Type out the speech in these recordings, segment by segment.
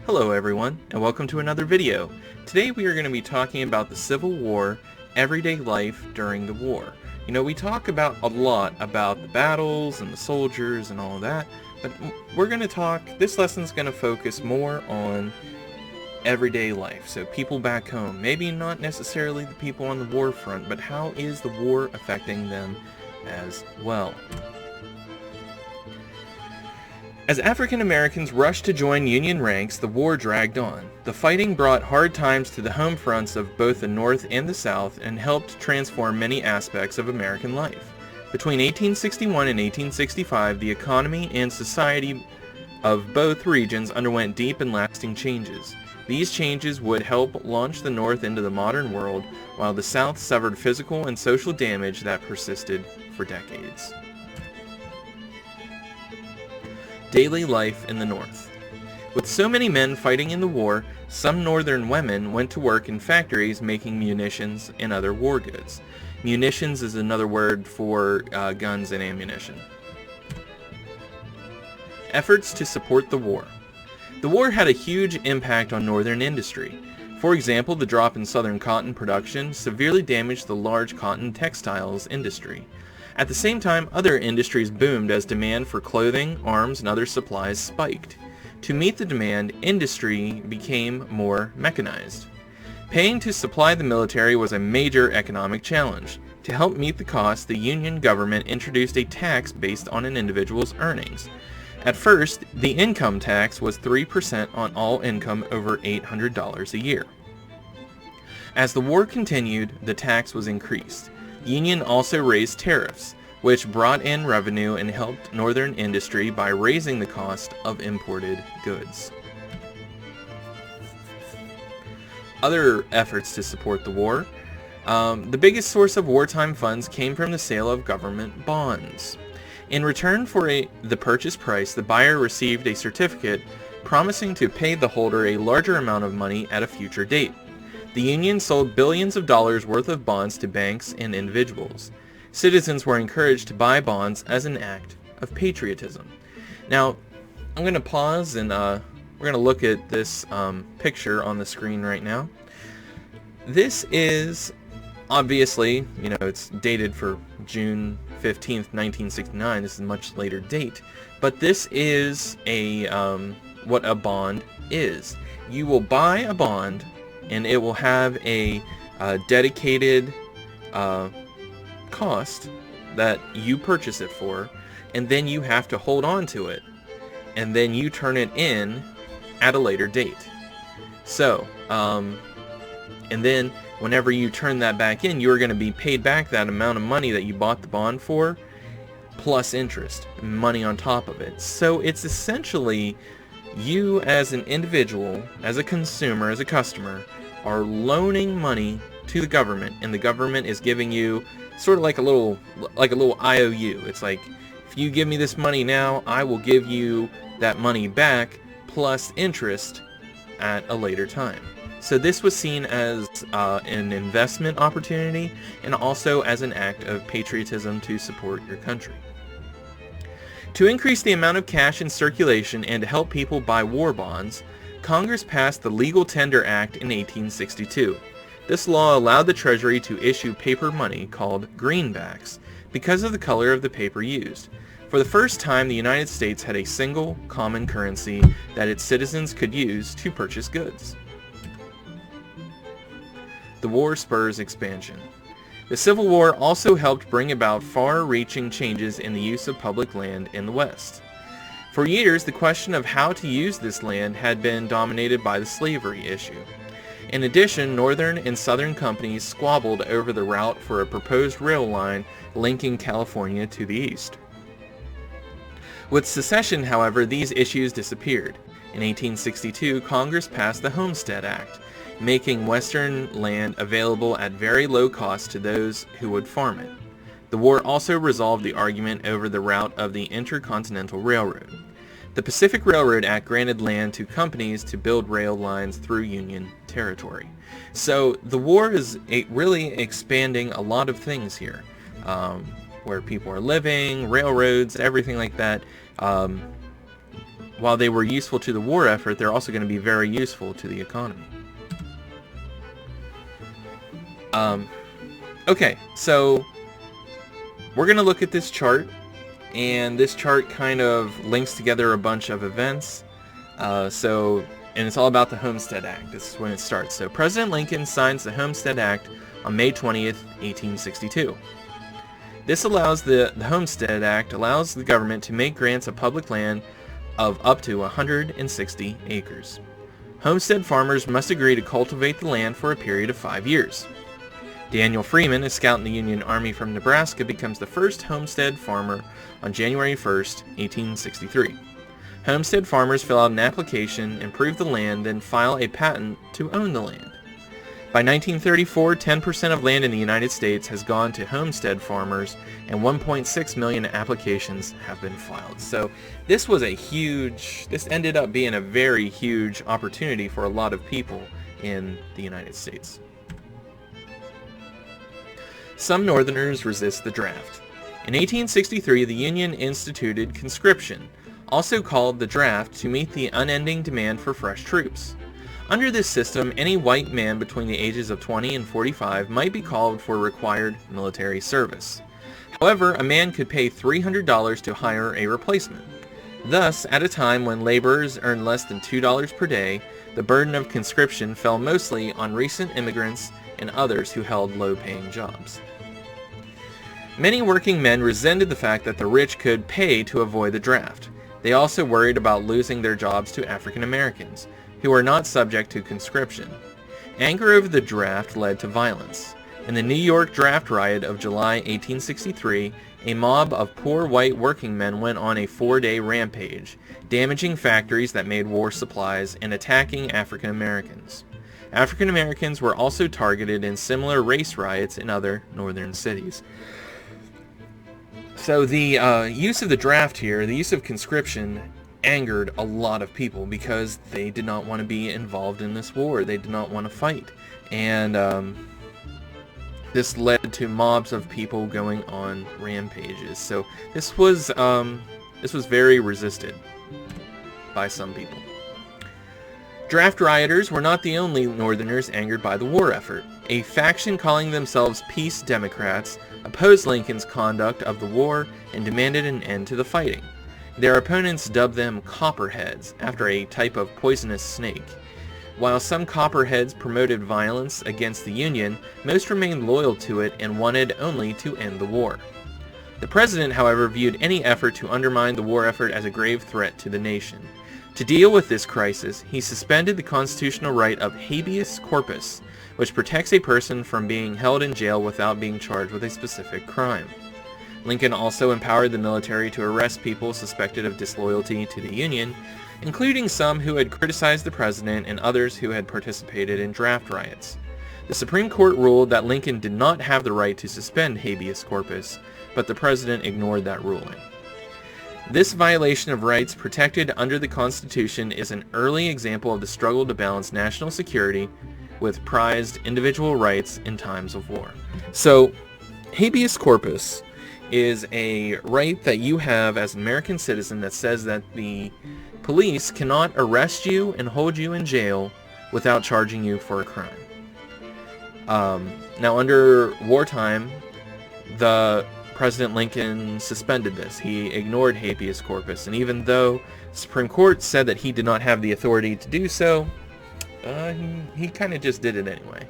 Hello everyone, and welcome to another video. Today we are going to be talking about the Civil War, everyday life during the war. You know, we talk about a lot about the battles and the soldiers and all of that, but this lesson's going to focus more on everyday life. So people back home, maybe not necessarily the people on the war front, but how is the war affecting them as well? As African Americans rushed to join Union ranks, the war dragged on. The fighting brought hard times to the home fronts of both the North and the South and helped transform many aspects of American life. Between 1861 and 1865, the economy and society of both regions underwent deep and lasting changes. These changes would help launch the North into the modern world, while the South suffered physical and social damage that persisted for decades. Daily life in the North. With so many men fighting in the war, some Northern women went to work in factories making munitions and other war goods. Munitions is another word for guns and ammunition. Efforts to support the war. The war had a huge impact on Northern industry. For example, the drop in Southern cotton production severely damaged the large cotton textiles industry. At the same time, other industries boomed as demand for clothing, arms, and other supplies spiked. To meet the demand, industry became more mechanized. Paying to supply the military was a major economic challenge. To help meet the cost, the Union government introduced a tax based on an individual's earnings. At first, the income tax was 3% on all income over $800 a year. As the war continued, the tax was increased. The Union also raised tariffs, which brought in revenue and helped Northern industry by raising the cost of imported goods. Other efforts to support the war. The biggest source of wartime funds came from the sale of government bonds. In return for the purchase price, the buyer received a certificate promising to pay the holder a larger amount of money at a future date. The Union sold billions of dollars worth of bonds to banks and individuals. Citizens were encouraged to buy bonds as an act of patriotism. Now, I'm going to pause and we're going to look at this picture on the screen right now. This is obviously, it's dated for June 15th, 1969. This is a much later date. But this is what a bond is. You will buy a bond and it will have a dedicated cost that you purchase it for, and then you have to hold on to it, and then you turn it in at a later date. So, and then whenever you turn that back in, you're going to be paid back that amount of money that you bought the bond for, plus interest, money on top of it. So it's essentially you as an individual, as a consumer, as a customer, are loaning money to the government, and the government is giving you sort of like a little IOU. It's like, if you give me this money now, I will give you that money back plus interest at a later time. So this was seen as an investment opportunity and also as an act of patriotism to support your country. To increase the amount of cash in circulation and to help people buy war bonds, Congress passed the Legal Tender Act in 1862. This law allowed the Treasury to issue paper money called greenbacks because of the color of the paper used. For the first time, the United States had a single common currency that its citizens could use to purchase goods. The war spurs expansion. The Civil War also helped bring about far-reaching changes in the use of public land in the West. For years, the question of how to use this land had been dominated by the slavery issue. In addition, Northern and Southern companies squabbled over the route for a proposed rail line linking California to the east. With secession, however, these issues disappeared. In 1862, Congress passed the Homestead Act, making Western land available at very low cost to those who would farm it. The war also resolved the argument over the route of the Intercontinental Railroad. The Pacific Railroad Act granted land to companies to build rail lines through Union territory. So the war is really expanding a lot of things here, where people are living, railroads, everything like that. while they were useful to the war effort, they're also going to be very useful to the economy. Okay, so we're going to look at this chart, and this chart kind of links together a bunch of events. And it's all about the Homestead Act. This is when it starts. So President Lincoln signs the Homestead Act on May 20th, 1862. This allows the Homestead Act allows the government to make grants of public land of up to 160 acres. Homestead farmers must agree to cultivate the land for a period of 5 years. Daniel Freeman, a scout in the Union Army from Nebraska, becomes the first homestead farmer on January 1st, 1863. Homestead farmers fill out an application, improve the land, then file a patent to own the land. By 1934, 10% of land in the United States has gone to homestead farmers, and 1.6 million applications have been filed. So this ended up being a very huge opportunity for a lot of people in the United States. Some Northerners resist the draft. In 1863, the Union instituted conscription, also called the draft, to meet the unending demand for fresh troops. Under this system, any white man between the ages of 20 and 45 might be called for required military service. However, a man could pay $300 to hire a replacement. Thus, at a time when laborers earned less than $2 per day, the burden of conscription fell mostly on recent immigrants and others who held low-paying jobs. Many working men resented the fact that the rich could pay to avoid the draft. They also worried about losing their jobs to African Americans, who were not subject to conscription. Anger over the draft led to violence. In the New York draft riot of July 1863, a mob of poor white working men went on a 4-day rampage, damaging factories that made war supplies and attacking African Americans. African Americans were also targeted in similar race riots in other northern cities. So the use of the draft here, the use of conscription, angered a lot of people because they did not want to be involved in this war. They did not want to fight. And this led to mobs of people going on rampages. So this was very resisted by some people. Draft rioters were not the only Northerners angered by the war effort. A faction calling themselves Peace Democrats opposed Lincoln's conduct of the war and demanded an end to the fighting. Their opponents dubbed them Copperheads, after a type of poisonous snake. While some Copperheads promoted violence against the Union, most remained loyal to it and wanted only to end the war. The president, however, viewed any effort to undermine the war effort as a grave threat to the nation. To deal with this crisis, he suspended the constitutional right of habeas corpus, which protects a person from being held in jail without being charged with a specific crime. Lincoln also empowered the military to arrest people suspected of disloyalty to the Union, including some who had criticized the president and others who had participated in draft riots. The Supreme Court ruled that Lincoln did not have the right to suspend habeas corpus, but the president ignored that ruling. This violation of rights protected under the Constitution is an early example of the struggle to balance national security with prized individual rights in times of war. So, habeas corpus is a right that you have as an American citizen that says that the police cannot arrest you and hold you in jail without charging you for a crime. Now, under wartime, the President Lincoln suspended this. He ignored habeas corpus, and even though the Supreme Court said that he did not have the authority to do so, he kind of just did it anyway.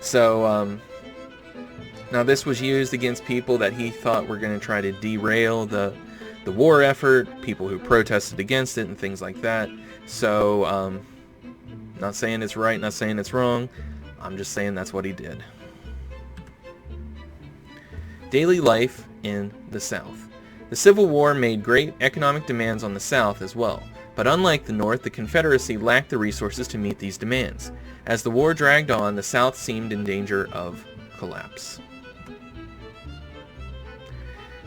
So, now this was used against people that he thought were going to try to derail the war effort, people who protested against it and things like that. So, not saying it's right, not saying it's wrong. I'm just saying that's what he did. Daily life in the South. The Civil War made great economic demands on the South as well, but unlike the North, the Confederacy lacked the resources to meet these demands. As the war dragged on, the South seemed in danger of collapse.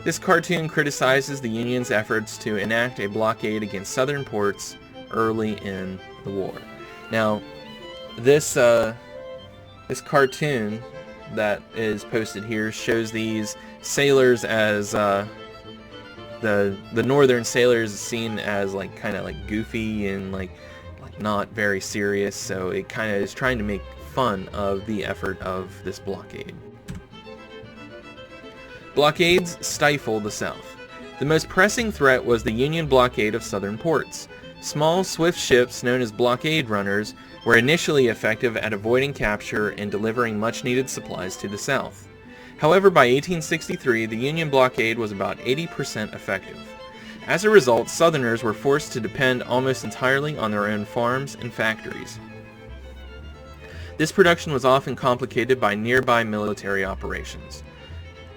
This cartoon criticizes the Union's efforts to enact a blockade against southern ports early in the war. Now, this cartoon that is posted here shows these sailors as the northern sailors is seen as like kind of like goofy and like not very serious, so it kind of is trying to make fun of the effort of this blockade. Blockades stifle the South. The most pressing threat was the Union blockade of southern ports. Small, swift ships known as blockade runners were initially effective at avoiding capture and delivering much-needed supplies to the South. However, by 1863, the Union blockade was about 80% effective. As a result, Southerners were forced to depend almost entirely on their own farms and factories. This production was often complicated by nearby military operations.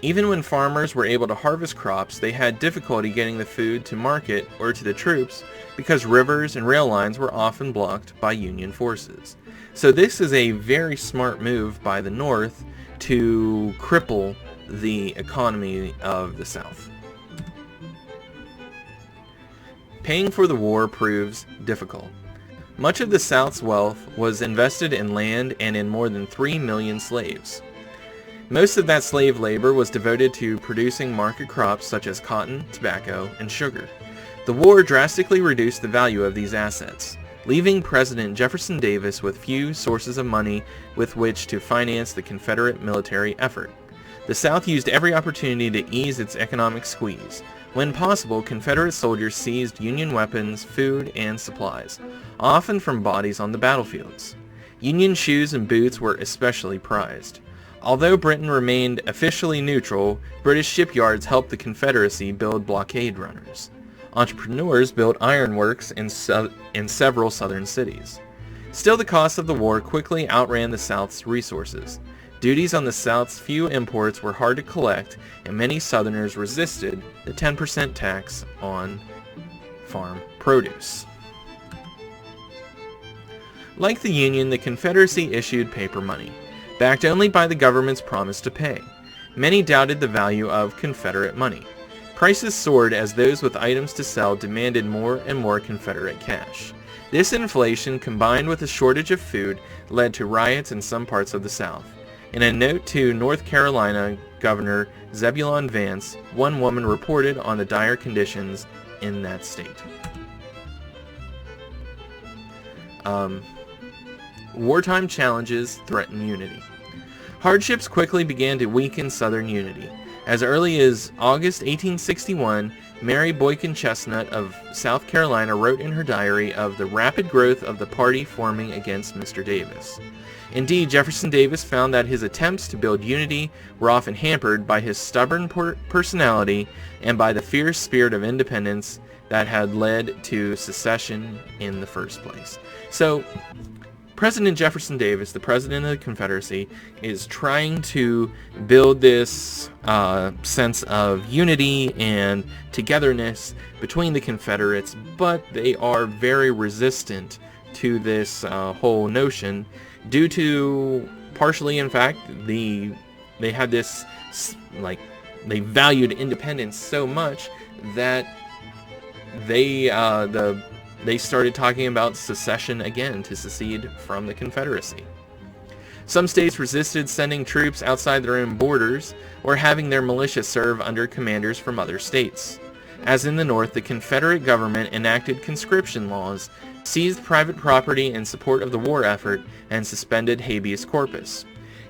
Even when farmers were able to harvest crops, they had difficulty getting the food to market or to the troops because rivers and rail lines were often blocked by Union forces. So this is a very smart move by the North to cripple the economy of the South. Paying for the war proves difficult. Much of the South's wealth was invested in land and in more than 3 million slaves. Most of that slave labor was devoted to producing market crops such as cotton, tobacco, and sugar. The war drastically reduced the value of these assets, leaving President Jefferson Davis with few sources of money with which to finance the Confederate military effort. The South used every opportunity to ease its economic squeeze. When possible, Confederate soldiers seized Union weapons, food, and supplies, often from bodies on the battlefields. Union shoes and boots were especially prized. Although Britain remained officially neutral, British shipyards helped the Confederacy build blockade runners. Entrepreneurs built ironworks in several southern cities. Still, the cost of the war quickly outran the South's resources. Duties on the South's few imports were hard to collect, and many Southerners resisted the 10% tax on farm produce. Like the Union, the Confederacy issued paper money, backed only by the government's promise to pay. Many doubted the value of Confederate money. Prices soared as those with items to sell demanded more and more Confederate cash. This inflation, combined with a shortage of food, led to riots in some parts of the South. In a note to North Carolina Governor Zebulon Vance, one woman reported on the dire conditions in that state. Wartime challenges threaten unity. Hardships quickly began to weaken Southern unity. As early as August 1861, Mary Boykin Chestnut of South Carolina wrote in her diary of the rapid growth of the party forming against Mr. Davis. Indeed, Jefferson Davis found that his attempts to build unity were often hampered by his stubborn personality and by the fierce spirit of independence that had led to secession in the first place. So, President Jefferson Davis, the president of the Confederacy, is trying to build this sense of unity and togetherness between the Confederates, but they are very resistant to this whole notion due to, partially in fact, they had this, like, they valued independence so much that they started talking about secession again, to secede from the Confederacy. Some states resisted sending troops outside their own borders or having their militia serve under commanders from other states. As in the North, the Confederate government enacted conscription laws, seized private property in support of the war effort, and suspended habeas corpus.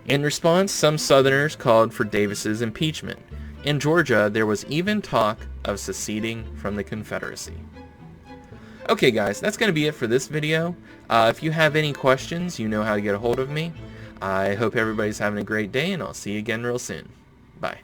In response, some Southerners called for Davis's impeachment. In Georgia, there was even talk of seceding from the Confederacy. Okay guys, that's going to be it for this video. If you have any questions, you know how to get a hold of me. I hope everybody's having a great day, and I'll see you again real soon. Bye.